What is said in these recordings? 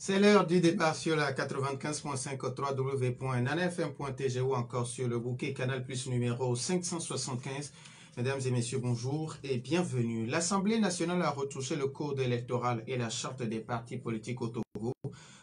C'est l'heure du départ sur la 95.5 www.nanfm.tg ou encore sur le bouquet Canal Plus numéro 575. Mesdames et messieurs, bonjour et bienvenue. L'Assemblée nationale a retouché le code électoral et la charte des partis politiques au Togo.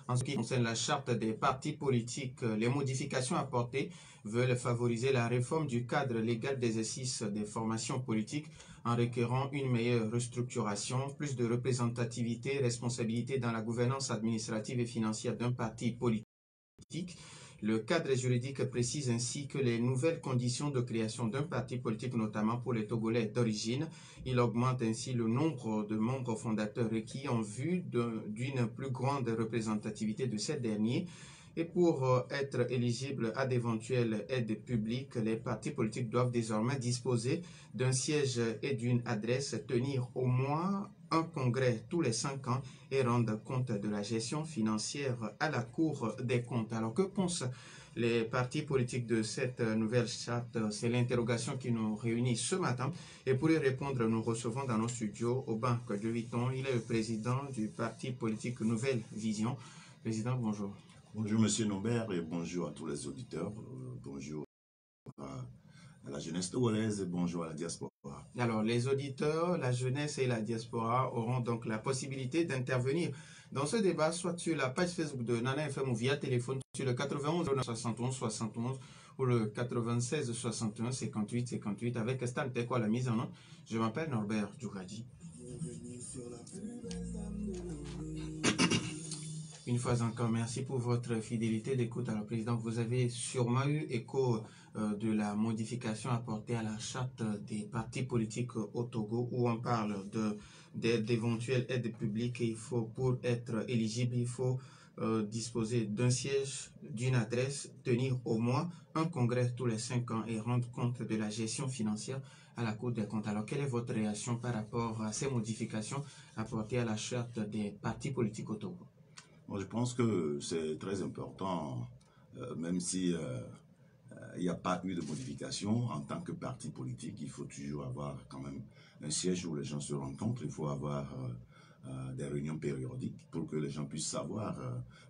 En ce qui concerne la charte des partis politiques, les modifications apportées veulent favoriser la réforme du cadre légal d'exercice des formations politiques en requérant une meilleure restructuration, plus de représentativité et responsabilité dans la gouvernance administrative et financière d'un parti politique. Le cadre juridique précise ainsi que les nouvelles conditions de création d'un parti politique, notamment pour les Togolais d'origine, il augmente ainsi le nombre de membres fondateurs requis en vue d'une plus grande représentativité de ces derniers. Et pour être éligibles à d'éventuelles aides publiques, les partis politiques doivent désormais disposer d'un siège et d'une adresse, tenir au moins un congrès tous les 5 ans et rendre compte de la gestion financière à la Cour des comptes. Alors que pensent les partis politiques de cette nouvelle charte? C'est l'interrogation qui nous réunit ce matin. Et pour y répondre, nous recevons dans nos studios Obank de Viton. Il est le président du parti politique Nouvelle Vision. Président, bonjour. Bonjour Monsieur Nombert et bonjour à tous les auditeurs. Bonjour à la jeunesse togolaise et bonjour à la diaspora. Alors, les auditeurs, la jeunesse et la diaspora auront donc la possibilité d'intervenir dans ce débat, soit sur la page Facebook de Nana FM ou via téléphone sur le 91 71 71 ou le 96 61 58 58 avec Stan Teko à la mise en œuvre. Je m'appelle Norbert Djouradi. Une fois encore, merci pour votre fidélité d'écoute. Alors, Président, vous avez sûrement eu écho de la modification apportée à la charte des partis politiques au Togo, où on parle d'éventuelles aides publiques. Et pour être éligible, il faut disposer d'un siège, d'une adresse, tenir au moins un congrès tous les 5 ans et rendre compte de la gestion financière à la Cour des comptes. Alors, quelle est votre réaction par rapport à ces modifications apportées à la charte des partis politiques au Togo? Moi, je pense que c'est très important, même si il n'y a pas eu de modification en tant que parti politique. Il faut toujours avoir quand même un siège où les gens se rencontrent. Il faut avoir des réunions périodiques pour que les gens puissent savoir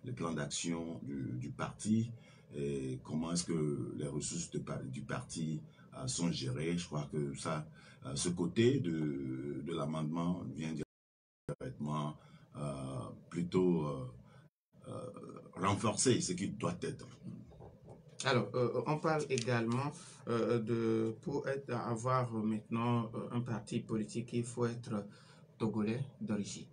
le plan d'action du parti et comment est-ce que les ressources du parti sont gérées. Je crois que ça, ce côté de l'amendement vient directement plutôt renforcer ce qui doit être. Alors, on parle également pour avoir maintenant un parti politique, il faut être togolais d'origine.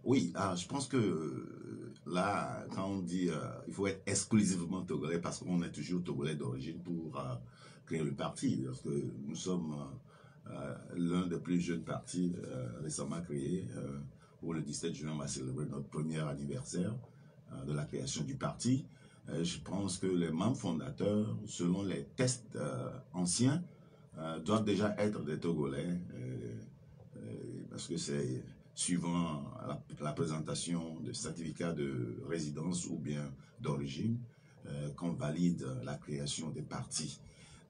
Oui, je pense que là, quand on dit il faut être exclusivement togolais, parce qu'on est toujours togolais d'origine pour créer le parti, parce que nous sommes l'un des plus jeunes partis récemment créés, où le 17 juin on va célébrer notre premier anniversaire de la création du parti. Je pense que les membres fondateurs, selon les tests anciens, doivent déjà être des Togolais, parce que c'est suivant la présentation de certificats de résidence ou bien d'origine qu'on valide la création des partis.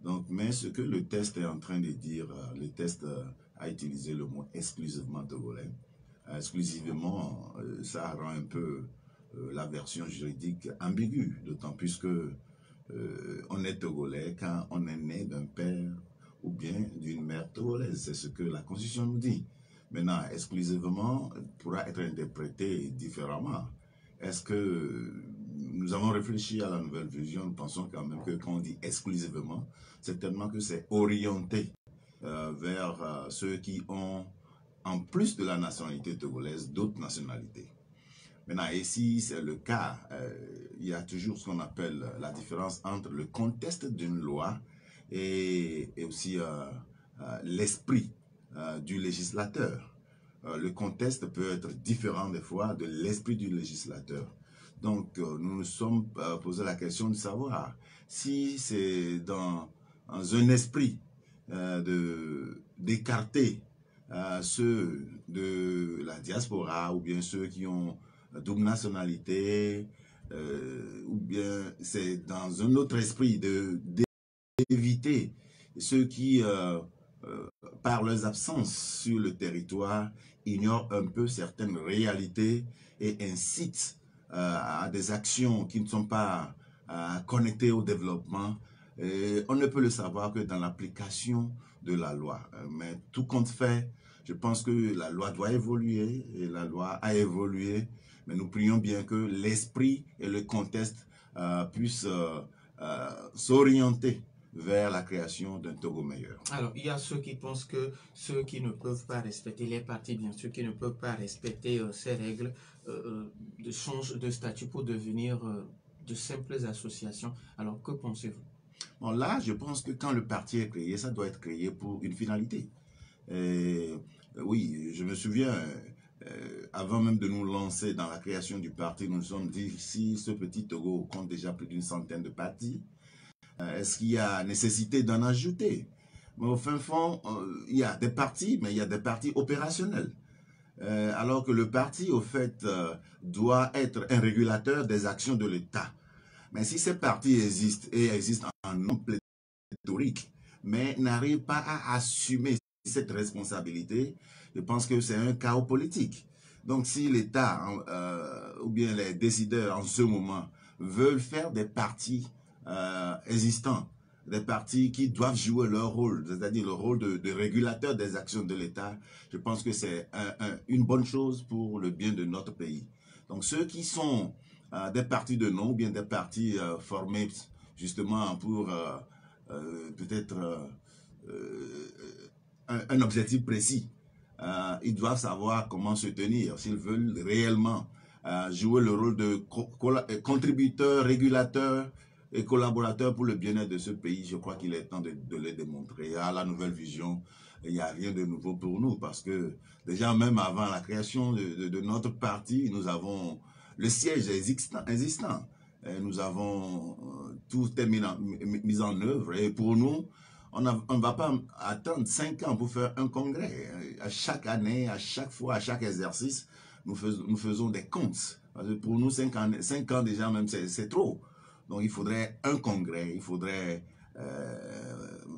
Donc, mais ce que le test est en train de dire, le test a utilisé le mot exclusivement Togolais. Exclusivement, ça rend un peu la version juridique ambiguë, d'autant plus que on est togolais quand on est né d'un père ou bien d'une mère togolaise. C'est ce que la Constitution nous dit. Maintenant, exclusivement pourra être interprété différemment. Est-ce que nous avons réfléchi à la nouvelle vision? Nous pensons quand même que quand on dit exclusivement, c'est tellement que c'est orienté vers ceux qui ont, en plus de la nationalité togolaise, d'autres nationalités. Maintenant, ici, c'est le cas, il y a toujours ce qu'on appelle la différence entre le contexte d'une loi et aussi l'esprit du législateur. Le contexte peut être différent des fois de l'esprit du législateur. Donc, nous nous sommes posé la question de savoir si c'est dans un esprit d'écarter ceux de la diaspora ou bien ceux qui ont double nationalité, ou bien c'est dans un autre esprit d'éviter ceux qui, par leurs absences sur le territoire, ignorent un peu certaines réalités et incitent à des actions qui ne sont pas connectées au développement, on ne peut le savoir que dans l'application de la loi. Mais tout compte fait, je pense que la loi doit évoluer et la loi a évolué. Mais nous prions bien que l'esprit et le contexte puissent s'orienter vers la création d'un Togo meilleur. Alors, il y a ceux qui pensent que ceux qui ne peuvent pas respecter, les partis bien sûr, qui ne peuvent pas respecter ces règles, changent de statut pour devenir de simples associations. Alors, que pensez-vous? Bon, là, je pense que quand le parti est créé, ça doit être créé pour une finalité. Oui, je me souviens, avant même de nous lancer dans la création du parti, nous nous sommes dit, si ce petit Togo compte déjà plus d'une centaine de partis, est-ce qu'il y a nécessité d'en ajouter? Mais au fin fond, il y a des partis, mais il y a des partis opérationnels. Alors que le parti, au fait, doit être un régulateur des actions de l'État. Mais si ces partis existent, et existent en nombre pléthorique, mais n'arrivent pas à assumer cette responsabilité, je pense que c'est un chaos politique. Donc si l'État ou bien les décideurs en ce moment veulent faire des partis existants, des partis qui doivent jouer leur rôle, c'est-à-dire le rôle de régulateur des actions de l'État, je pense que c'est une bonne chose pour le bien de notre pays. Donc ceux qui sont des partis de nom ou bien des partis formés justement pour peut-être un objectif précis, ils doivent savoir comment se tenir s'ils veulent réellement jouer le rôle de contributeur, régulateur et collaborateur pour le bien-être de ce pays. Je crois qu'il est temps de le démontrer. À la nouvelle vision, il n'y a rien de nouveau pour nous parce que déjà même avant la création de notre parti, nous avons le siège existant. Et nous avons tout est mis en œuvre et pour nous, on ne va pas attendre 5 ans pour faire un congrès. À chaque année, à chaque fois, à chaque exercice, nous faisons des comptes. Parce que pour nous, 5 ans déjà même, c'est trop. Donc il faudrait un congrès, il faudrait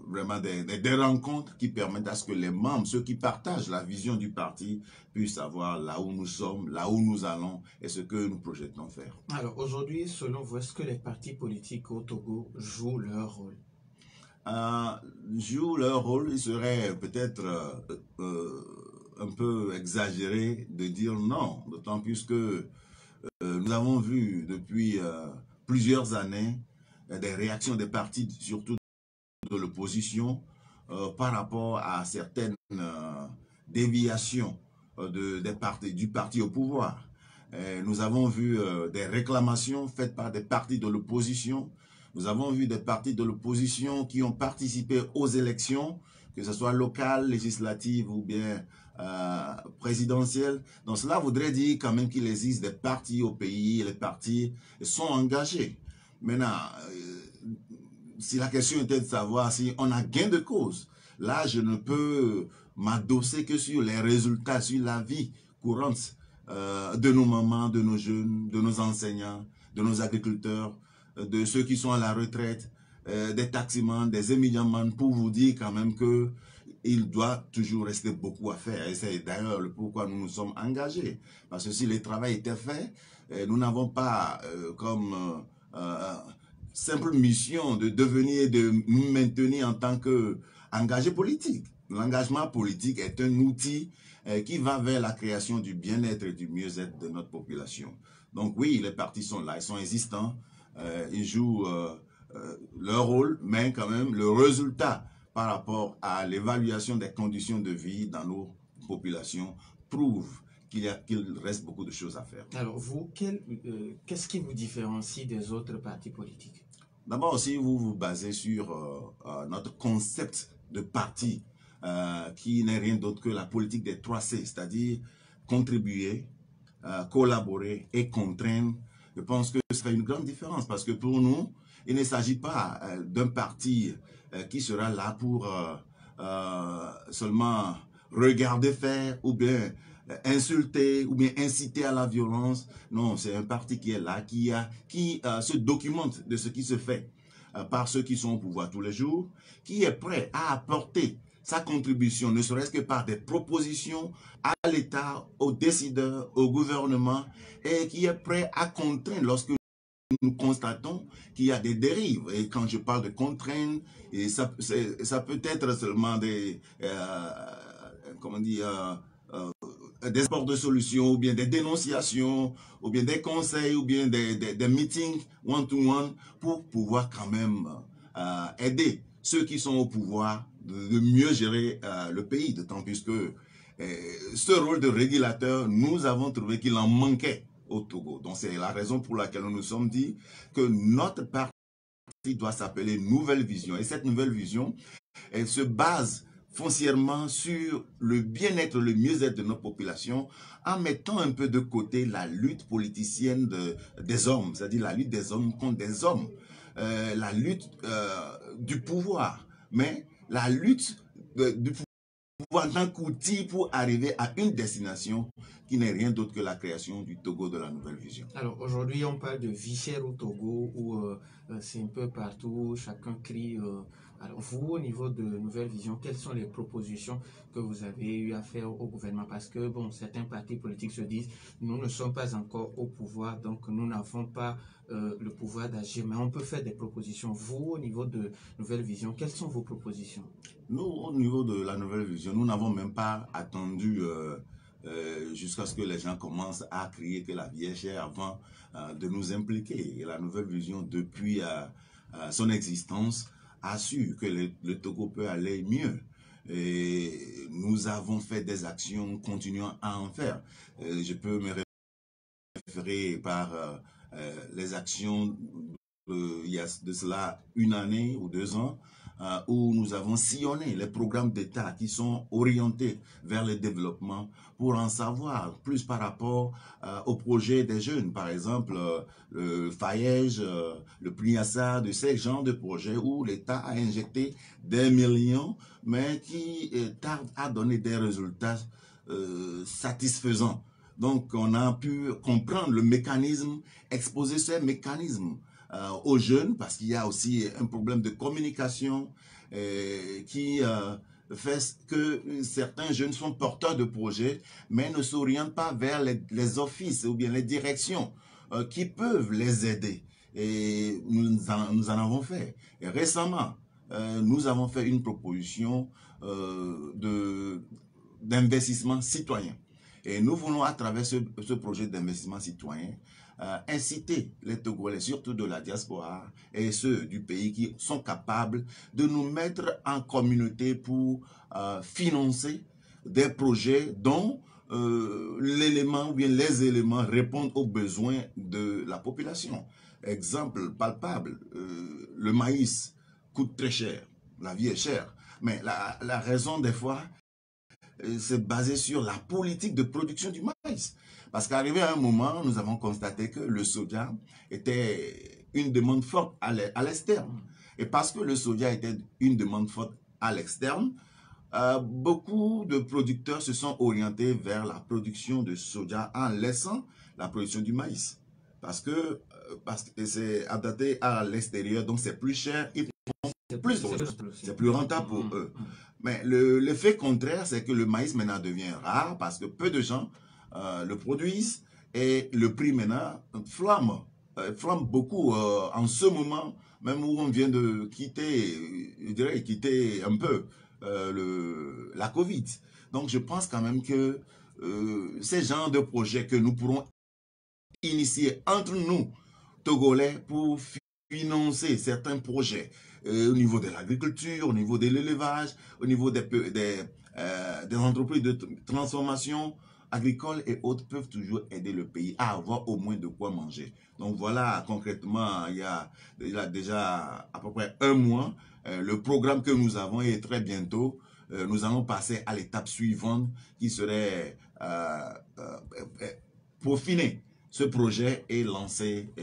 vraiment des rencontres qui permettent à ce que les membres, ceux qui partagent la vision du parti, puissent savoir là où nous sommes, là où nous allons et ce que nous projetons faire. Alors aujourd'hui, selon vous, est-ce que les partis politiques au Togo jouent leur rôle? Jouent leur rôle, il serait peut-être un peu exagéré de dire non, d'autant plus que nous avons vu depuis plusieurs années des réactions des partis, surtout de l'opposition, par rapport à certaines déviations du parti au pouvoir. Nous avons vu des réclamations faites par des partis de l'opposition. Nous avons vu des partis de l'opposition qui ont participé aux élections, que ce soit locales, législatives ou bien présidentielles. Donc cela voudrait dire quand même qu'il existe des partis au pays, et les partis sont engagés. Maintenant, si la question était de savoir si on a gain de cause, là je ne peux m'adosser que sur les résultats, sur la vie courante de nos mamans, de nos jeunes, de nos enseignants, de nos agriculteurs, de ceux qui sont à la retraite, des taximans, des émigrants, pour vous dire quand même que il doit toujours rester beaucoup à faire. Et c'est d'ailleurs pourquoi nous nous sommes engagés. Parce que si le travail était fait, nous n'avons pas comme simple mission de devenir et de maintenir en tant qu'engagé politique. L'engagement politique est un outil qui va vers la création du bien-être et du mieux-être de notre population. Donc oui, les partis sont là, ils sont existants, ils jouent leur rôle, mais quand même le résultat par rapport à l'évaluation des conditions de vie dans nos populations prouve qu'il reste beaucoup de choses à faire. Alors vous, qu'est-ce qui vous différencie des autres partis politiques? D'abord, si vous vous basez sur notre concept de parti, qui n'est rien d'autre que la politique des 3C, c'est-à-dire contribuer, collaborer et contraindre, je pense que ce serait une grande différence parce que pour nous, il ne s'agit pas d'un parti qui sera là pour seulement regarder faire ou bien insulter ou bien inciter à la violence. Non, c'est un parti qui est là, qui se documente de ce qui se fait par ceux qui sont au pouvoir tous les jours, qui est prêt à apporter sa contribution, ne serait-ce que par des propositions à l'État, aux décideurs, au gouvernement, et qui est prêt à contraindre lorsque nous constatons qu'il y a des dérives. Et quand je parle de contraintes, et ça peut être seulement des, comment dire, des apports de solutions, ou bien des dénonciations, ou bien des conseils, ou bien des meetings one-to-one pour pouvoir quand même aider ceux qui sont au pouvoir de mieux gérer le pays, d'autant plus que ce rôle de régulateur, nous avons trouvé qu'il en manquait au Togo. Donc c'est la raison pour laquelle nous nous sommes dit que notre parti doit s'appeler Nouvelle Vision. Et cette Nouvelle Vision, elle se base foncièrement sur le bien-être, le mieux-être de nos populations, en mettant un peu de côté la lutte politicienne des hommes, c'est-à-dire la lutte des hommes contre des hommes, la lutte du pouvoir, mais la lutte du pouvoir en tant qu'outil pour arriver à une destination qui n'est rien d'autre que la création du Togo de la Nouvelle Vision. Alors aujourd'hui, on parle de vie chère au Togo, où c'est un peu partout, chacun crie. Alors vous, au niveau de Nouvelle Vision, quelles sont les propositions que vous avez eu à faire au gouvernement? Parce que bon, certains partis politiques se disent, nous ne sommes pas encore au pouvoir, donc nous n'avons pas le pouvoir d'agir, mais on peut faire des propositions. Vous, au niveau de Nouvelle Vision, quelles sont vos propositions? Nous, au niveau de la Nouvelle Vision, nous n'avons même pas attendu jusqu'à ce que les gens commencent à crier que la vie est chère avant de nous impliquer. Et la Nouvelle Vision, depuis son existence, a su que le Togo peut aller mieux. Et nous avons fait des actions, continuons à en faire. Je peux me référer par les actions il y a de cela une année ou 2 ans, où nous avons sillonné les programmes d'État qui sont orientés vers le développement pour en savoir plus par rapport aux projets des jeunes. Par exemple, le FAEJ, le PRIASA, de ces genres de projets où l'État a injecté des millions, mais qui tardent à donner des résultats satisfaisants. Donc, on a pu comprendre le mécanisme, exposer ces mécanismes aux jeunes, parce qu'il y a aussi un problème de communication qui fait que certains jeunes sont porteurs de projets, mais ne s'orientent pas vers les offices ou bien les directions qui peuvent les aider. Et nous en avons fait. Et récemment, nous avons fait une proposition d'investissement citoyen. Et nous voulons, à travers ce projet d'investissement citoyen, inciter les Togolais, surtout de la diaspora, et ceux du pays qui sont capables de nous mettre en communauté pour financer des projets dont l'élément ou bien les éléments répondent aux besoins de la population. Exemple palpable, le maïs coûte très cher, la vie est chère, mais la raison des fois, c'est basé sur la politique de production du maïs. Parce qu'arrivé à un moment, nous avons constaté que le soja était une demande forte à l'externe. Et parce que le soja était une demande forte à l'externe, beaucoup de producteurs se sont orientés vers la production de soja en laissant la production du maïs. Parce que c'est adapté à l'extérieur, donc c'est plus cher. C'est plus rentable pour eux. Mais l'effet contraire, c'est que le maïs maintenant devient rare parce que peu de gens le produisent et le prix maintenant flamme beaucoup en ce moment, même où on vient de quitter, je dirais, quitter un peu la Covid. Donc je pense quand même que ces genres de projets que nous pourrons initier entre nous, Togolais, pour financer certains projets au niveau de l'agriculture, au niveau de l'élevage, au niveau des entreprises de transformation agricole et autres peuvent toujours aider le pays à avoir au moins de quoi manger. Donc voilà, concrètement, il y a déjà à peu près 1 mois, le programme que nous avons est très bientôt. Nous allons passer à l'étape suivante qui serait peaufiner ce projet est lancé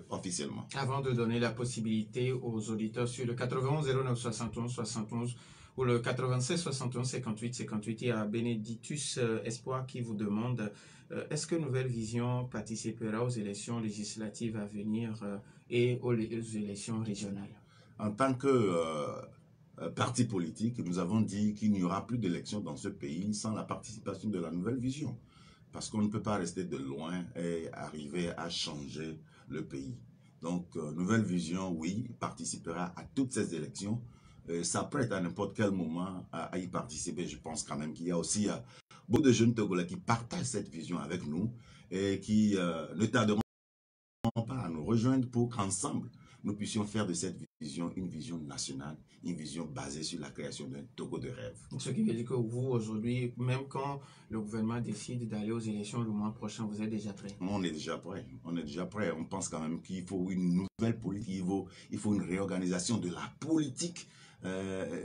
officiellement. Avant de donner la possibilité aux auditeurs sur le 91 09 71 71 ou le 96 71 58 58, il y a Bénédictus Espoir qui vous demande est-ce que Nouvelle Vision participera aux élections législatives à venir et aux élections régionales? En tant que partis politiques, nous avons dit qu'il n'y aura plus d'élections dans ce pays sans la participation de la nouvelle vision. Parce qu'on ne peut pas rester de loin et arriver à changer le pays. Donc, nouvelle vision, oui, participera à toutes ces élections. S'apprête à n'importe quel moment à y participer. Je pense quand même qu'il y a aussi beaucoup de jeunes Togolais qui partagent cette vision avec nous et qui ne tarderont pas à nous rejoindre pour qu'ensemble, nous puissions faire de cette vision une vision nationale, une vision basée sur la création d'un Togo de rêve. Ce qui veut dire que vous, aujourd'hui, même quand le gouvernement décide d'aller aux élections le mois prochain, vous êtes déjà prêt? On est déjà prêt. On est déjà prêt. On pense quand même qu'il faut une nouvelle politique, il faut une réorganisation de la politique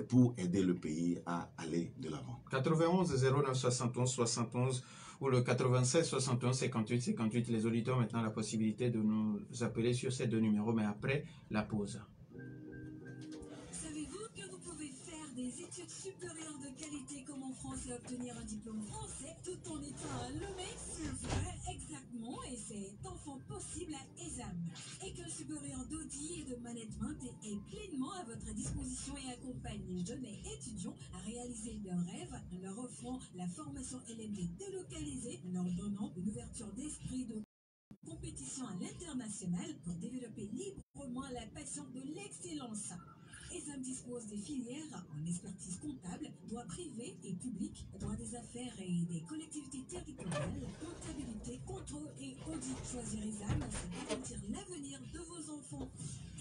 pour aider le pays à aller de l'avant. 91 09 71 71 ou le 96 61 58 58. Les auditeurs ont maintenant la possibilité de nous appeler sur ces deux numéros, mais après la pause. Savez-vous que vous pouvez faire des études supérieures de qualité comme en France et obtenir un diplôme français tout en étant à Lomé? C'est vrai, exactement, et c'est enfin possible à ESAM. École supérieure d'audit et de management est pleinement à votre disposition et accompagne les jeunes étudiants à réaliser leurs rêves en leur offrant la formation LMD délocalisée, en leur donnant une ouverture d'esprit de compétition à l'international pour développer librement la passion de l'excellence. ESAM dispose des filières en expertise comptable, droit privé et public, droit des affaires et des collectivités territoriales, comptabilité, contrôle et audit. Choisir ESAM, c'est garantir l'avenir de vos enfants.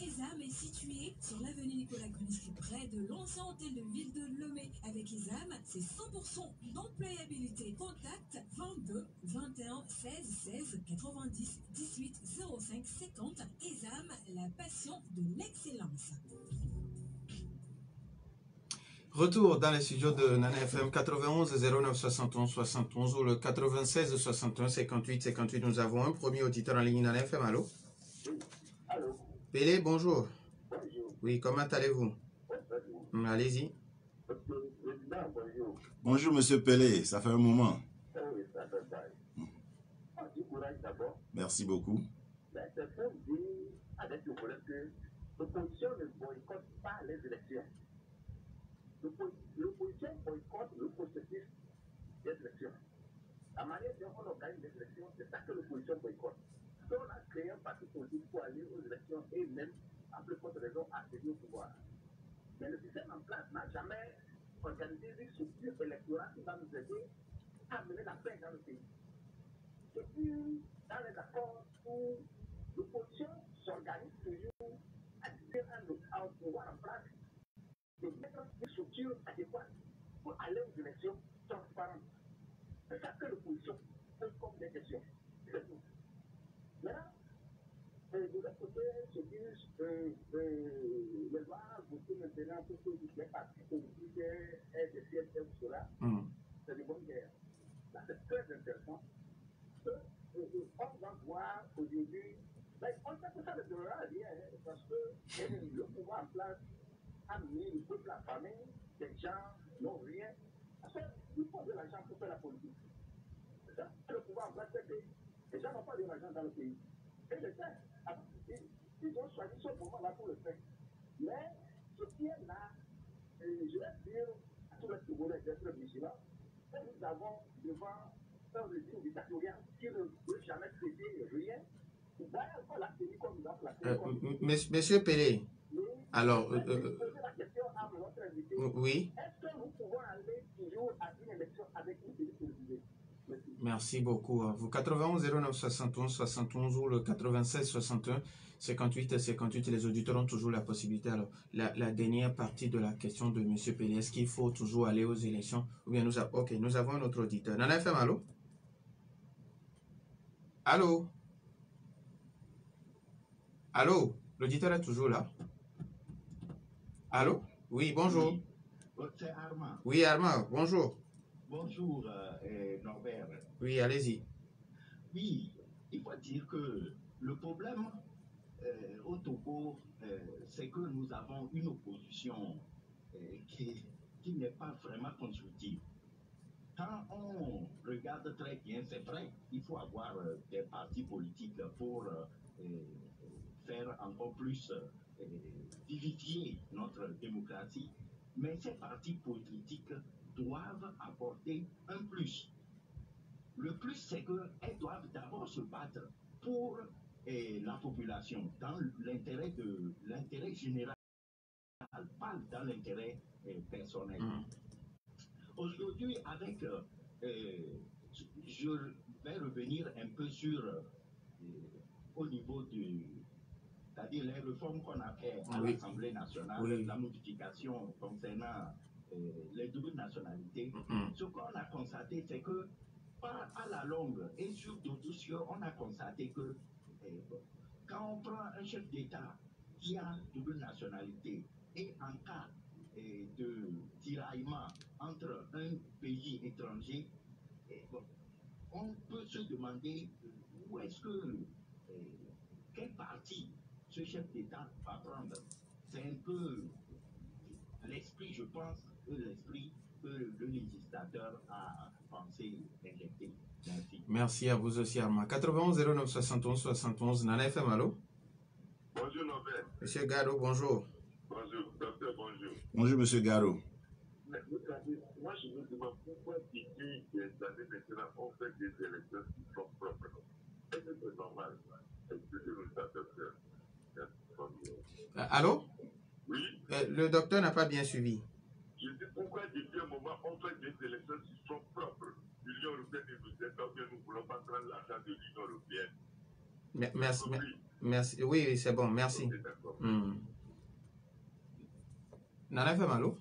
ESAM est situé sur l'avenue Nicolas Grunisky, près de l'ancien hôtel de ville de Lomé. Avec ESAM, c'est 100% d'employabilité. Contact 22 21 16 16 90 18 05 50. ESAM, la passion de l'excellence. Retour dans les studios de Nana FM 91 09 71 71 ou le 96 61 58 58. Nous avons un premier auditeur en ligne Nana FM. Allô? Allô? Pélé, bonjour. Bonjour. Oui, comment allez-vous? Allez-y. Président, bonjour. Bonjour, Monsieur Pelé. Ça fait un moment. Oui, ça fait pareil. Du courage d'abord. Merci beaucoup. Mais c'est pour dire avec le collègue que l'opposition ne boycotte pas les élections. L'opposition boycotte le processus des élections. La manière dont on organise les élections, c'est ça que l'opposition boycotte. Si on a créé un parti politique pour aller aux élections et même, à plus forte raison, accéder au pouvoir. Mais le système en place n'a jamais organisé une structure électorale qui va nous aider à mener la paix dans le pays. Et puis, dans les accords où l'opposition s'organise toujours à dire un pouvoir en place, de mettre une structure adéquate pour aller aux élections transparentes. C'est ça que l'opposition pose comme des questions. C'est tout. Maintenant, de l'autre côté, se disent les lois voter maintenant pour que les partis politiques aient des sièges et cela, c'est de bonne guerre. Là, c'est très intéressant. On va voir aujourd'hui, on sait que ça ne donnera rien, parce que le pouvoir en place a mis le peuple à famille, des gens n'ont rien. Parce qu'il faut de l'argent pour faire la politique. C'est ça. Le pouvoir en place, c'est que les gens n'ont pas de l'argent dans le pays. Et le fait, ils ont choisi ce moment-là pour le faire. Mais ce qui est là, je vais dire à tous les Togolais d'être vigilants, que nous avons devant un régime dictatorial qui ne veut jamais traiter rien. Vous voyez encore la télé comme nous a placé. Monsieur Pelé, alors, Je vais poser la question à notre invité. oui. Est-ce que nous pouvons aller toujours à une élection avec une télé télévisée? Merci beaucoup. Vous 91 09 71 71 ou le 96 61 58 58, les auditeurs ont toujours la possibilité. Alors, la dernière partie de la question de M. Pelé, est-ce qu'il faut toujours aller aux élections? Ou bien nous avons un autre auditeur. Nana FM, allô? Allô? Allô? L'auditeur est toujours là? Allô? Oui, bonjour. Oui, c'est Armand. Oui, Armand, bonjour. Bonjour, Norbert. Oui, allez-y. Oui, il faut dire que le problème au Togo, c'est que nous avons une opposition qui n'est pas vraiment constructive. Quand on regarde très bien, c'est vrai, il faut avoir des partis politiques pour faire encore plus vivifier notre démocratie. Mais ces partis politiques doivent apporter un plus. Le plus, c'est qu'elles doivent d'abord se battre pour la population, dans l'intérêt général, pas dans l'intérêt personnel. Aujourd'hui, je vais revenir un peu sur, au niveau c'est-à-dire les réformes qu'on a fait à l'Assemblée nationale, la modification concernant les doubles nationalités. Ce qu'on a constaté, c'est que à la longue et sur d'autres dossiers, on a constaté que quand on prend un chef d'État qui a double nationalité et en cas de tiraillement entre un pays étranger, on peut se demander où est-ce que, quel parti ce chef d'État va prendre. C'est un peu l'esprit, je pense, l'esprit que le législateur a pensé injecter. Merci. Merci à vous aussi, Armand. 91 09 71 71, Nana FM, allô? Bonjour, Norbert. Monsieur Garo, bonjour. Bonjour, docteur, bonjour. Bonjour, monsieur Garo. Moi, je me demande pourquoi depuis des années maintenant, on fait des élections qui sont propres. Est-ce que c'est normal? Excusez-nous, docteur. Allô? Oui? Le docteur n'a pas bien suivi. Je dis pourquoi depuis un moment, on fait des élections qui sont propres. L'Union européenne nous dit que nous ne voulons pas prendre l'argent de l'Union européenne. Merci. Merci. Oui, c'est bon, merci. Nana FM, allô?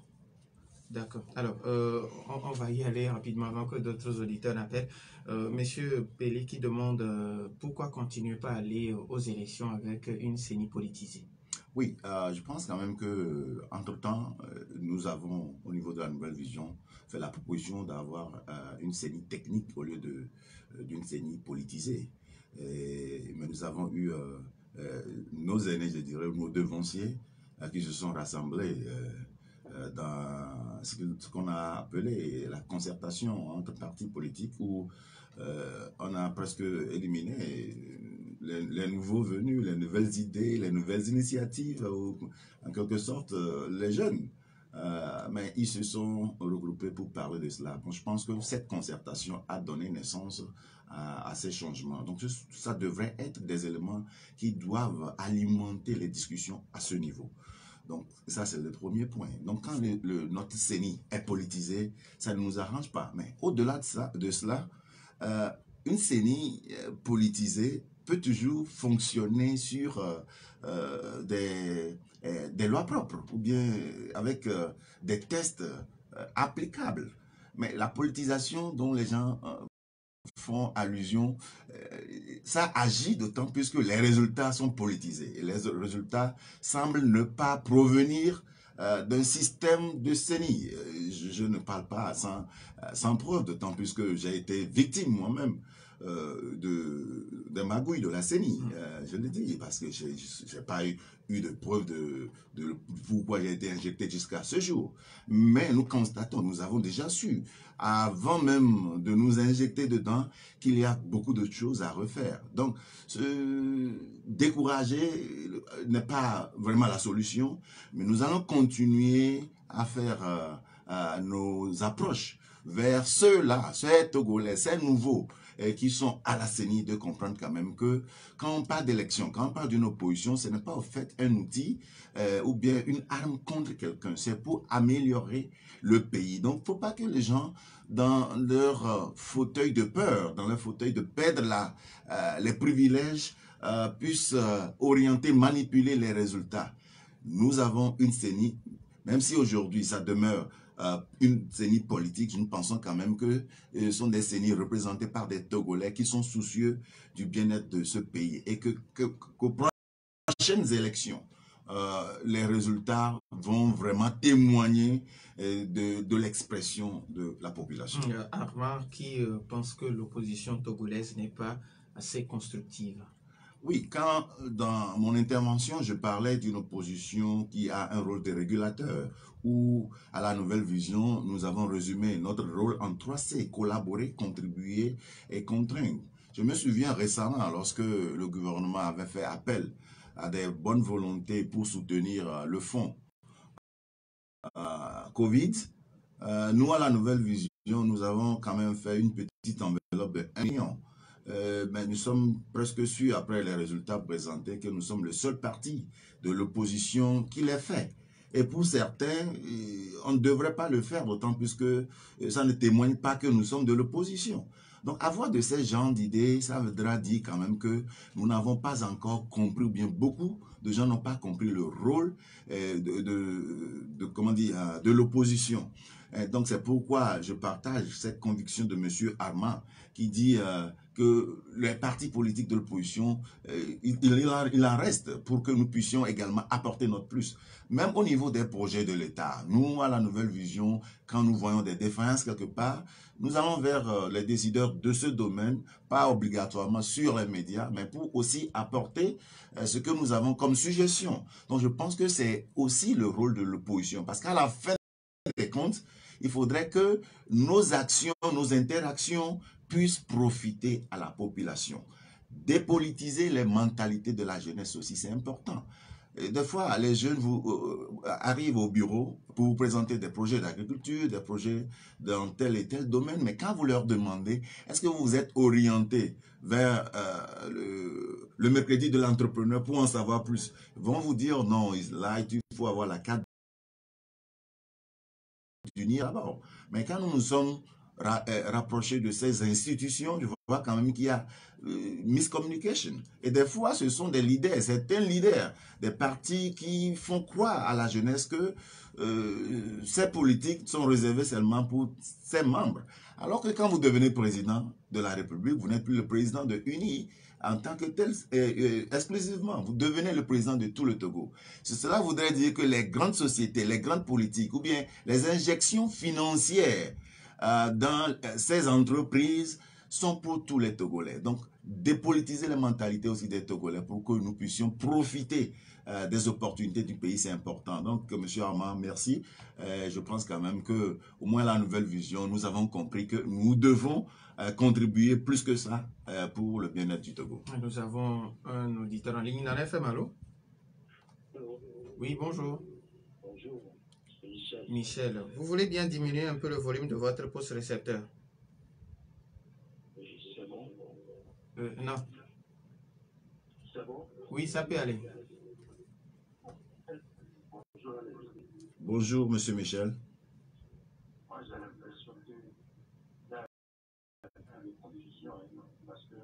D'accord. Alors, on va y aller rapidement avant que d'autres auditeurs n'appellent. Monsieur Pelé qui demande pourquoi continuer pas à aller aux élections avec une CENI politisée. Oui, je pense quand même que entre-temps, nous avons, au niveau de la nouvelle vision, fait la proposition d'avoir une CENI technique au lieu d'une CENI politisée. Mais nous avons eu nos aînés, je dirais, nos devanciers, qui se sont rassemblés dans ce qu'on a appelé la concertation entre partis politiques, où on a presque éliminé les nouveaux venus, les nouvelles idées, les nouvelles initiatives, en quelque sorte les jeunes. Mais ils se sont regroupés pour parler de cela. Bon, je pense que cette concertation a donné naissance à ces changements. Donc ça devrait être des éléments qui doivent alimenter les discussions à ce niveau. Donc ça c'est le premier point. Donc quand notre CENI est politisé, ça ne nous arrange pas. Mais au-delà de cela, une CENI politisée peut toujours fonctionner sur des lois propres ou bien avec des tests applicables. Mais la politisation dont les gens font allusion, ça agit d'autant plus que les résultats sont politisés. Et les résultats semblent ne pas provenir d'un système de CENI. Je ne parle pas sans preuve, d'autant plus que j'ai été victime moi-même de magouilles de la CENI. Je le dis parce que je n'ai pas eu de preuve de pourquoi j'ai été injecté jusqu'à ce jour. Mais nous constatons, nous avons déjà su, avant même de nous injecter dedans, qu'il y a beaucoup de choses à refaire. Donc, se décourager n'est pas vraiment la solution, mais nous allons continuer à faire nos approches vers ceux-là, ces Togolais, ces nouveaux, qui sont à la CENI, de comprendre quand même que quand on parle d'élection, quand on parle d'une opposition, ce n'est pas au fait un outil ou bien une arme contre quelqu'un, c'est pour améliorer le pays. Donc, il ne faut pas que les gens, dans leur fauteuil de peur, dans leur fauteuil de perdre les privilèges, puissent orienter, manipuler les résultats. Nous avons une CENI, même si aujourd'hui ça demeure une CENI politique, nous pensons quand même que ce sont des CENI représentés par des Togolais qui sont soucieux du bien-être de ce pays et qu'aux prochaines élections, les résultats vont vraiment témoigner de l'expression de la population. Armand qui pense que l'opposition togolaise n'est pas assez constructive. Oui, quand dans mon intervention, je parlais d'une opposition qui a un rôle de régulateur, où à la nouvelle vision, nous avons résumé notre rôle en 3C, collaborer, contribuer et contraindre. Je me souviens récemment, lorsque le gouvernement avait fait appel à des bonnes volontés pour soutenir le fonds Covid, nous, à la Nouvelle Vision, nous avons quand même fait une petite enveloppe de 1 million. Mais nous sommes presque sûrs, après les résultats présentés, que nous sommes le seul parti de l'opposition qui l'ait fait. Et pour certains, on ne devrait pas le faire, d'autant plus que ça ne témoigne pas que nous sommes de l'opposition. Donc, avoir de ces genres d'idées, ça voudra dire quand même que nous n'avons pas encore compris, ou bien beaucoup de gens n'ont pas compris le rôle comment dire, de l'opposition. Donc, c'est pourquoi je partage cette conviction de M. Armand qui dit que les partis politiques de l'opposition, il en reste pour que nous puissions également apporter notre plus. Même au niveau des projets de l'État, nous, à la Nouvelle Vision, quand nous voyons des défaillances quelque part, nous allons vers les décideurs de ce domaine, pas obligatoirement sur les médias, mais pour aussi apporter ce que nous avons comme suggestion. Donc, je pense que c'est aussi le rôle de l'opposition, parce qu'à la fin des comptes, il faudrait que nos actions, nos interactions puissent profiter à la population. Dépolitiser les mentalités de la jeunesse aussi, c'est important. Et des fois, les jeunes arrivent au bureau pour vous présenter des projets d'agriculture, des projets dans tel et tel domaine, mais quand vous leur demandez, est-ce que vous vous êtes orienté vers le mercredi de l'entrepreneur pour en savoir plus, ils vont vous dire non, là, il faut avoir la carte d'unir d'abord. Mais quand nous nous sommes rapprochés de ces institutions, je vois quand même qu'il y a miscommunication. Et des fois, ce sont des leaders, certains leaders, des partis qui font croire à la jeunesse que ces politiques sont réservées seulement pour ses membres. Alors que quand vous devenez président de la République, vous n'êtes plus le président de UNI en tant que tel, exclusivement. Vous devenez le président de tout le Togo. Cela voudrait dire que les grandes sociétés, les grandes politiques, ou bien les injections financières dans ces entreprises sont pour tous les Togolais. Donc, dépolitiser les mentalités aussi des Togolais pour que nous puissions profiter des opportunités du pays, c'est important. Donc, M. Armand, merci. Je pense quand même que, au moins la Nouvelle Vision, nous avons compris que nous devons contribuer plus que ça pour le bien-être du Togo. Nous avons un auditeur en ligne. Nana FM, allô? Oui, bonjour. Bonjour, Michel. Michel, vous voulez bien diminuer un peu le volume de votre poste récepteur? Oui, c'est bon. Non. C'est bon? Oui, ça peut aller. Bonjour. Bonjour, Monsieur Michel. Moi, j'ai l'impression que là, il y a une confusion, parce que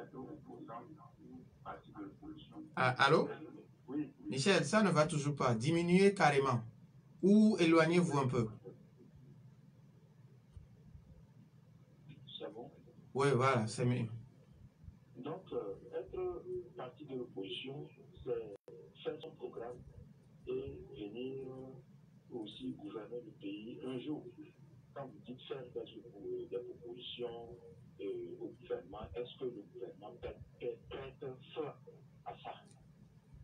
un peu opposant une partie de l'opposition. Ah, allô? Oui. Michel, ça ne va toujours pas. Diminuez carrément. Ou éloignez-vous un peu. C'est bon? Oui, voilà, c'est mieux. Donc, être parti de l'opposition, c'est faire son programme et venir aussi gouverner le pays un jour. Quand vous dites faire des propositions au gouvernement, est-ce que le gouvernement prête fin à ça?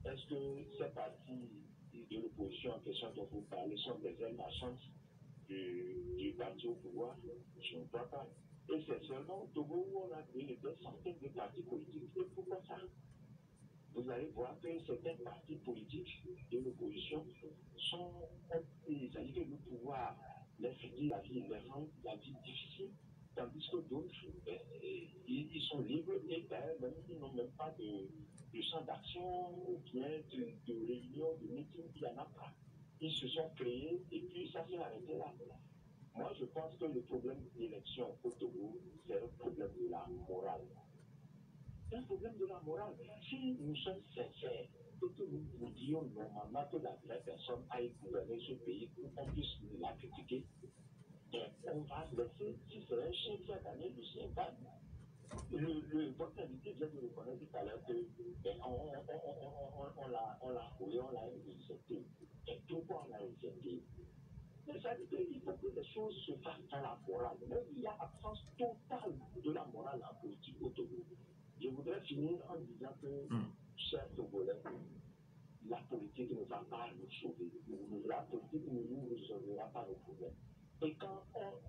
Est-ce que ces partis de l'opposition en question dont vous parlez sont des ailes marchandes du parti au pouvoir? Je ne crois pas. Et c'est seulement au Togo où on a créé des centaines de partis politiques. Et pourquoi ça? Vous allez voir que certains partis politiques de l'opposition sont, c'est-à-dire que le pouvoir les fait la vie, les rend la vie difficile, tandis que d'autres, ils sont libres et même, ils n'ont même pas de champ d'action ou bien de réunion, de meeting, il n'y en a pas. Ils se sont créés et puis ça s'est arrêté là. Moi, je pense que le problème d'élection au Togo, c'est un problème de la morale. C'est un problème de la morale. Si nous sommes sincères et que nous vous disions normalement que la vraie personne aille gouverner ce pays pour qu'on puisse la critiquer, on va laisser, si c'est un chien qui a gagné, le chien gagne. Votre invité vient de reconnaître tout à l'heure que on l'a roulé, on l'a injecté. Et pourquoi on l'a injecté? Mais ça veut dire qu'il faut que les choses se fassent dans la morale. Mais il y a absence totale de la morale en politique au Togo. Je voudrais finir en disant que, chers Togolais, la politique ne va pas nous sauver. La politique ne nous résolvera pas nos problèmes. Et quand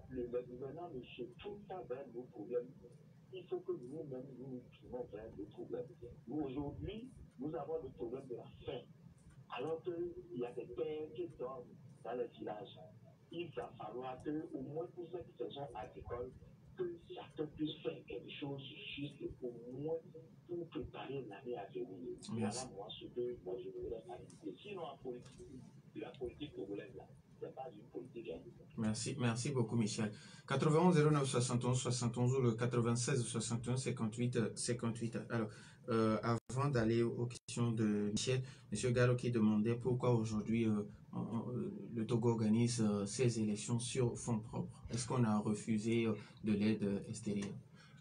le gouvernement ne se tourne pas vers nos problèmes, il faut que nous-mêmes nous tournons vers nos problèmes. Nous, aujourd'hui, nous avons le problème de la faim. alors qu'il y a des pères qui dorment dans les villages. Il va falloir que, au moins pour cette saison agricole, que chacun puisse faire quelque chose juste au moins pour préparer l'année à venir. Voilà moi ce que moi je voudrais ajouter. Sinon en politique, la politique congolaise là, c'est pas une politique agricole. Merci beaucoup Michel. 91 09 71 71 ou le 96 61 58 58. Alors, avant d'aller aux questions de Michel, M. Gallo qui demandait pourquoi aujourd'hui le Togo organise ses élections sur fonds propres. Est-ce qu'on a refusé de l'aide extérieure?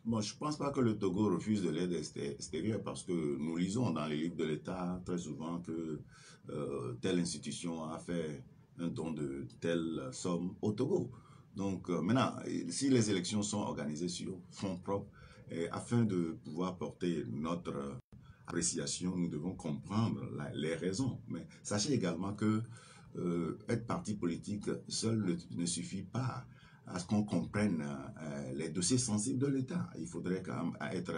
Bon, je ne pense pas que le Togo refuse de l'aide extérieure parce que nous lisons dans les livres de l'État très souvent que telle institution a fait un don de telle somme au Togo. Donc maintenant, si les élections sont organisées sur fonds propres, afin de pouvoir porter notre appréciation, nous devons comprendre les raisons. Mais sachez également que être parti politique seul ne suffit pas à ce qu'on comprenne les dossiers sensibles de l'État. Il faudrait quand même être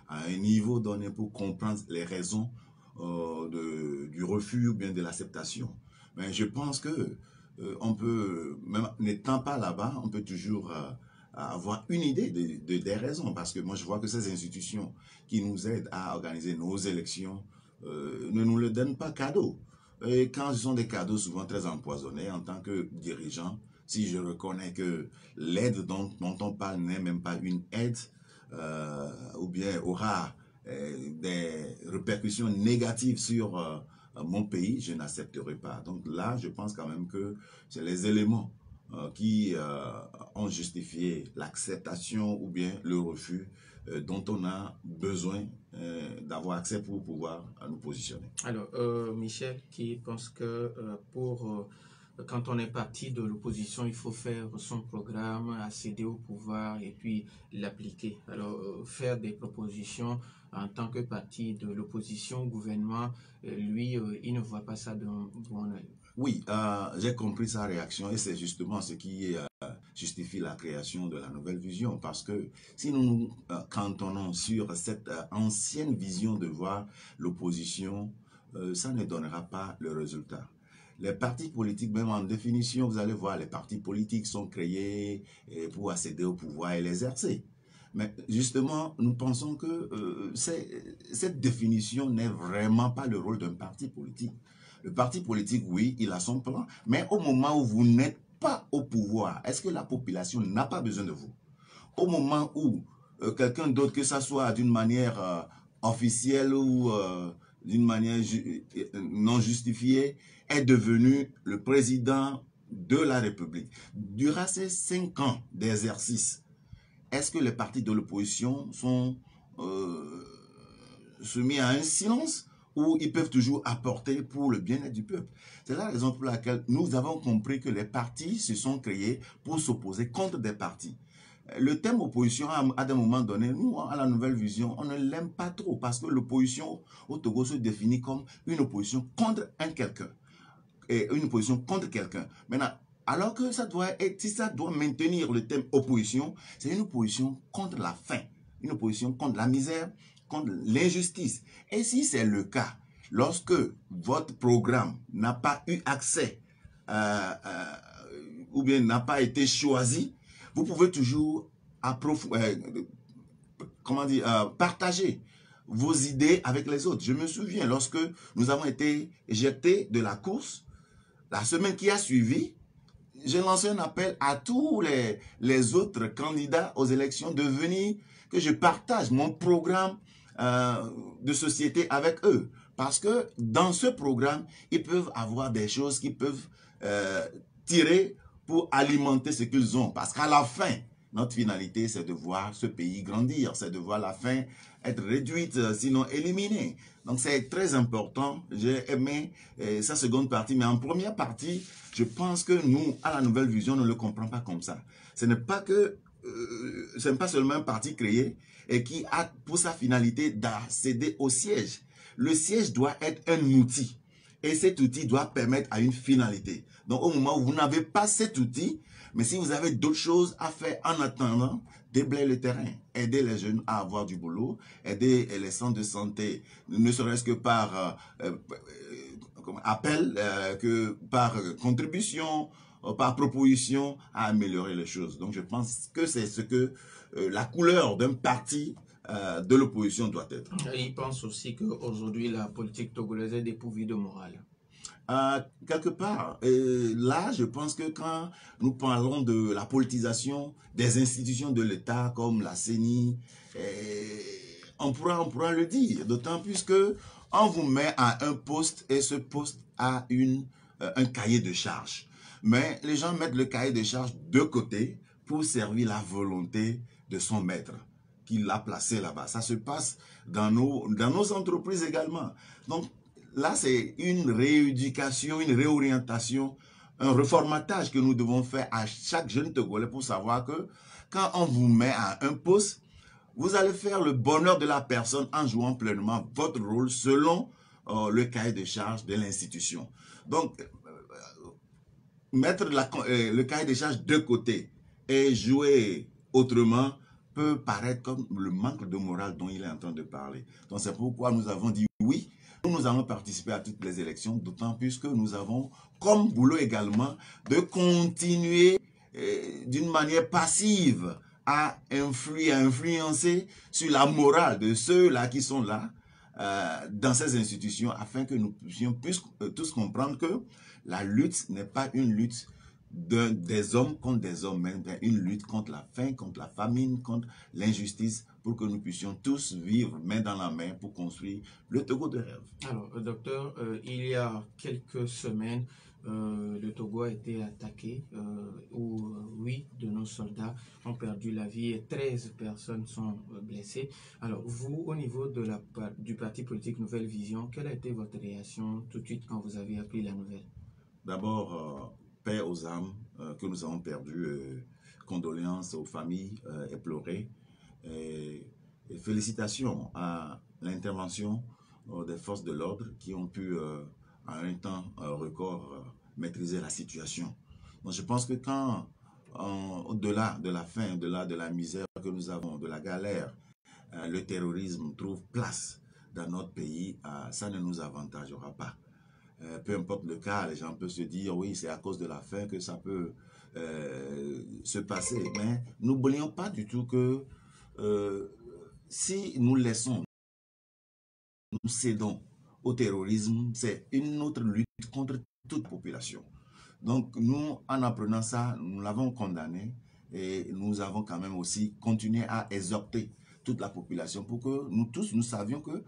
à un niveau donné pour comprendre les raisons du refus ou bien de l'acceptation. Mais je pense que on peut, même n'étant pas là-bas, on peut toujours avoir une idée des raisons. Parce que moi, je vois que ces institutions qui nous aident à organiser nos élections ne nous le donnent pas cadeau. Et quand ce sont des cadeaux souvent très empoisonnés, en tant que dirigeant, si je reconnais que l'aide dont on parle n'est même pas une aide, ou bien aura des répercussions négatives sur mon pays, je n'accepterai pas. Donc là, je pense quand même que c'est les éléments qui ont justifié l'acceptation ou bien le refus dont on a besoin d'avoir accès pour pouvoir nous positionner. Alors, Michel, qui pense que quand on est parti de l'opposition, il faut faire son programme, accéder au pouvoir et puis l'appliquer. Alors, faire des propositions en tant que parti de l'opposition au gouvernement, lui, il ne voit pas ça d'un bon œil. Oui, j'ai compris sa réaction et c'est justement ce qui justifie la création de la nouvelle vision. Parce que si nous nous cantonnons sur cette ancienne vision de voir l'opposition, ça ne donnera pas le résultat. Les partis politiques, même en définition, vous allez voir, les partis politiques sont créés pour accéder au pouvoir et l'exercer. Mais justement, nous pensons que cette définition n'est vraiment pas le rôle d'un parti politique. Le parti politique, oui, il a son plan, mais au moment où vous n'êtes pas au pouvoir, est-ce que la population n'a pas besoin de vous? Au moment où quelqu'un d'autre, que ça soit d'une manière officielle ou d'une manière non justifiée, est devenu le président de la République. Durant ces 5 ans d'exercice, est-ce que les partis de l'opposition sont soumis à un silence où ils peuvent toujours apporter pour le bien-être du peuple? C'est la raison pour laquelle nous avons compris que les partis se sont créés pour s'opposer contre des partis. Le thème opposition, à des moments donnés, nous, à la nouvelle vision, on ne l'aime pas trop parce que l'opposition au Togo se définit comme une opposition contre un quelqu'un. Et une opposition contre quelqu'un. Maintenant, alors que ça doit être, si ça doit maintenir le thème opposition, c'est une opposition contre la faim, une opposition contre la misère, contre l'injustice. Et si c'est le cas, lorsque votre programme n'a pas eu accès ou bien n'a pas été choisi, vous pouvez toujours partager vos idées avec les autres. Je me souviens, lorsque nous avons été éjectés de la course, la semaine qui a suivi, j'ai lancé un appel à tous les autres candidats aux élections de venir, que je partage mon programme de société avec eux. Parce que dans ce programme, ils peuvent avoir des choses qu'ils peuvent tirer pour alimenter ce qu'ils ont. Parce qu'à la fin, notre finalité, c'est de voir ce pays grandir, c'est de voir la faim être réduite, sinon éliminée. Donc c'est très important. J'ai aimé sa seconde partie, mais en première partie, je pense que nous, à la nouvelle vision, on ne le comprend pas comme ça. Ce n'est pas que, ce n'est pas seulement un parti créé et qui a pour sa finalité d'accéder au siège. Le siège doit être un outil et cet outil doit permettre à une finalité. Donc au moment où vous n'avez pas cet outil, mais si vous avez d'autres choses à faire en attendant, déblayer le terrain, aider les jeunes à avoir du boulot, aider les centres de santé, ne serait-ce que par appelle que par contribution, par proposition, à améliorer les choses. Donc je pense que c'est ce que la couleur d'un parti de l'opposition doit être. Et il pense aussi qu'aujourd'hui, la politique togolaise est dépourvue de morale. Quelque part, là, je pense que quand nous parlons de la politisation des institutions de l'État comme la CENI, on pourra le dire, d'autant plus que on vous met à un poste et ce poste a un cahier de charge. Mais les gens mettent le cahier de charge de côté pour servir la volonté de son maître qui l'a placé là-bas. Ça se passe dans nos entreprises également. Donc, là, c'est une rééducation, une réorientation, un reformatage que nous devons faire à chaque jeune Togolais pour savoir que quand on vous met à un poste, vous allez faire le bonheur de la personne en jouant pleinement votre rôle selon le cahier de charge de l'institution. Donc, mettre le cahier de charge de côté et jouer autrement peut paraître comme le manque de morale dont il est en train de parler. Donc, c'est pourquoi nous avons dit oui. Nous allons participer à toutes les élections, d'autant plus que nous avons comme boulot également de continuer d'une manière passive à influencer sur la morale de ceux-là qui sont là dans ces institutions afin que nous puissions tous comprendre que la lutte n'est pas une lutte des hommes contre des hommes, mais une lutte contre la faim, contre la famine, contre l'injustice, pour que nous puissions tous vivre main dans la main pour construire le Togo de rêve. Alors, docteur, il y a quelques semaines, le Togo a été attaqué, où 8 de nos soldats ont perdu la vie et 13 personnes sont blessées. Alors, vous, au niveau du parti politique Nouvelle Vision, quelle a été votre réaction tout de suite quand vous avez appris la nouvelle? D'abord, paix aux âmes que nous avons perdues, condoléances aux familles éplorées. Et félicitations à l'intervention des forces de l'ordre qui ont pu, en un temps record, maîtriser la situation. Donc je pense que quand, au-delà de la faim, au-delà de la misère que nous avons, de la galère, le terrorisme trouve place dans notre pays, ça ne nous avantagera pas. Peu importe le cas, les gens peuvent se dire, oui, c'est à cause de la faim que ça peut se passer. Mais n'oublions pas du tout que si nous nous cédons au terrorisme, c'est une autre lutte contre toute population. Donc nous, en apprenant ça, nous l'avons condamné et nous avons quand même aussi continué à exhorter toute la population pour que nous tous, nous savions que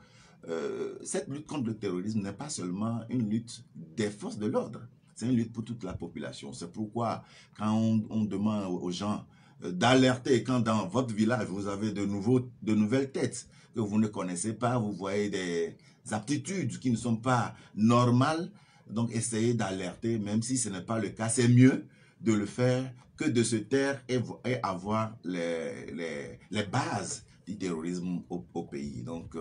cette lutte contre le terrorisme n'est pas seulement une lutte des forces de l'ordre, c'est une lutte pour toute la population. C'est pourquoi quand on demande aux gens d'alerter, quand dans votre village vous avez de nouvelles têtes que vous ne connaissez pas, vous voyez des aptitudes qui ne sont pas normales, donc essayez d'alerter, même si ce n'est pas le cas, c'est mieux de le faire que de se taire et avoir les bases du terrorisme au pays. Donc,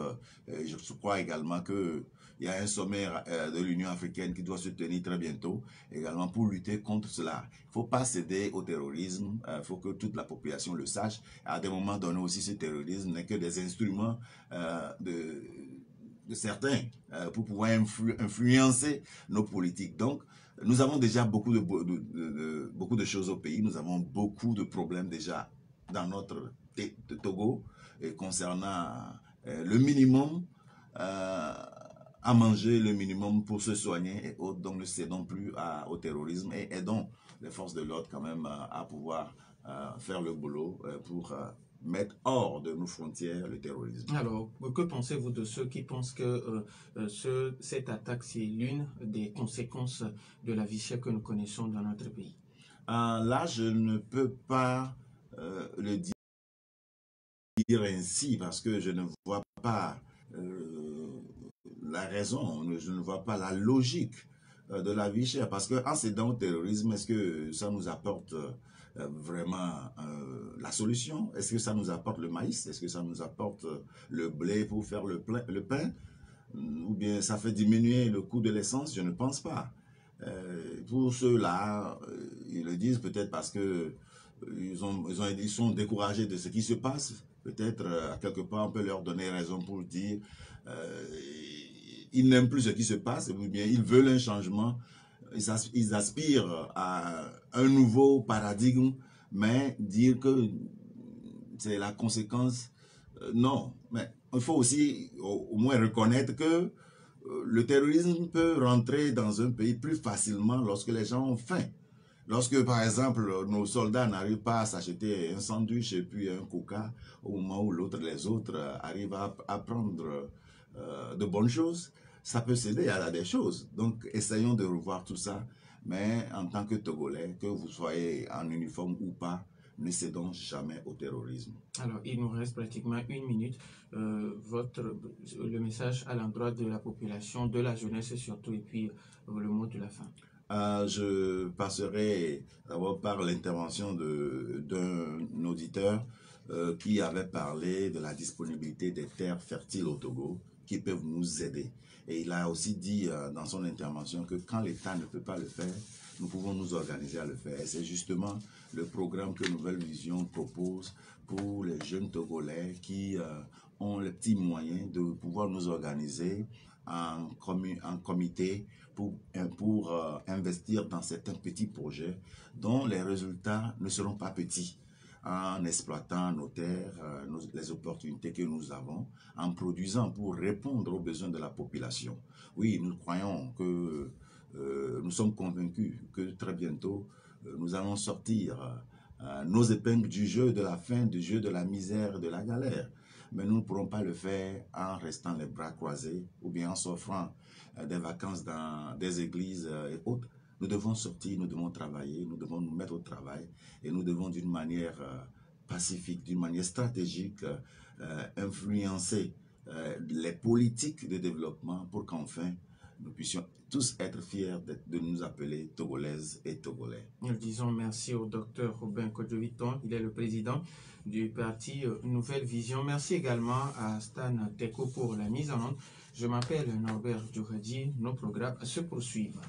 je crois également qu'il y a un sommet de l'Union africaine qui doit se tenir très bientôt, également pour lutter contre cela. Il ne faut pas céder au terrorisme, il faut que toute la population le sache. À des moments donnés aussi, ce terrorisme n'est que des instruments de certains pour pouvoir influencer nos politiques. Donc, nous avons déjà beaucoup de choses au pays. Nous avons beaucoup de problèmes déjà dans notre Togo concernant le minimum à manger, le minimum pour se soigner et autres. Donc, ne cédons plus au terrorisme et aidons les forces de l'ordre quand même à pouvoir faire le boulot pour mettre hors de nos frontières le terrorisme. Alors, que pensez-vous de ceux qui pensent que cette attaque, c'est l'une des conséquences de la vie chère que nous connaissons dans notre pays? Là, je ne peux pas le dire ainsi parce que je ne vois pas la raison, je ne vois pas la logique de la vie chère. Parce qu'en cédant au terrorisme, est-ce que ça nous apporte vraiment la solution? Est-ce que ça nous apporte le maïs? Est-ce que ça nous apporte le blé pour faire le pain? Ou bien ça fait diminuer le coût de l'essence? Je ne pense pas. Pour ceux-là, ils le disent peut-être parce que ils sont découragés de ce qui se passe. Peut-être à quelque part on peut leur donner raison pour dire ils n'aiment plus ce qui se passe, ou bien ils veulent un changement, ils aspirent à un nouveau paradigme, mais dire que c'est la conséquence, non. Mais il faut aussi au moins reconnaître que le terrorisme peut rentrer dans un pays plus facilement lorsque les gens ont faim. Lorsque, par exemple, nos soldats n'arrivent pas à s'acheter un sandwich et puis un coca, au moment où les autres arrivent à prendre de bonnes choses, ça peut céder à des choses. Donc, essayons de revoir tout ça. Mais en tant que Togolais, que vous soyez en uniforme ou pas, ne cédons jamais au terrorisme. Alors, il nous reste pratiquement 1 minute. Le message à l'endroit de la population, de la jeunesse surtout, et puis le mot de la fin. Je passerai d'abord par l'intervention d'un auditeur qui avait parlé de la disponibilité des terres fertiles au Togo qui peuvent nous aider. Et il a aussi dit dans son intervention que quand l'État ne peut pas le faire, nous pouvons nous organiser à le faire. Et c'est justement le programme que Nouvelle Vision propose pour les jeunes Togolais qui ont les petits moyens de pouvoir nous organiser en comité pour investir dans certains petits projets dont les résultats ne seront pas petits, en exploitant nos terres, les opportunités que nous avons, en produisant pour répondre aux besoins de la population. Oui, nous croyons que, nous sommes convaincus que très bientôt, nous allons sortir nos épingles du jeu de la faim, du jeu de la misère, de la galère. Mais nous ne pourrons pas le faire en restant les bras croisés ou bien en s'offrant des vacances dans des églises et autres. Nous devons sortir, nous devons travailler, nous devons nous mettre au travail et nous devons d'une manière pacifique, d'une manière stratégique, influencer les politiques de développement pour qu'enfin nous puissions tous être fiers de nous appeler Togolaises et Togolais. Nous disons merci au docteur Robin Kodjoviton, il est le président du parti Nouvelle Vision. Merci également à Stan Teko pour la mise en onde. Je m'appelle Norbert Djouradi, nos programmes se poursuivent.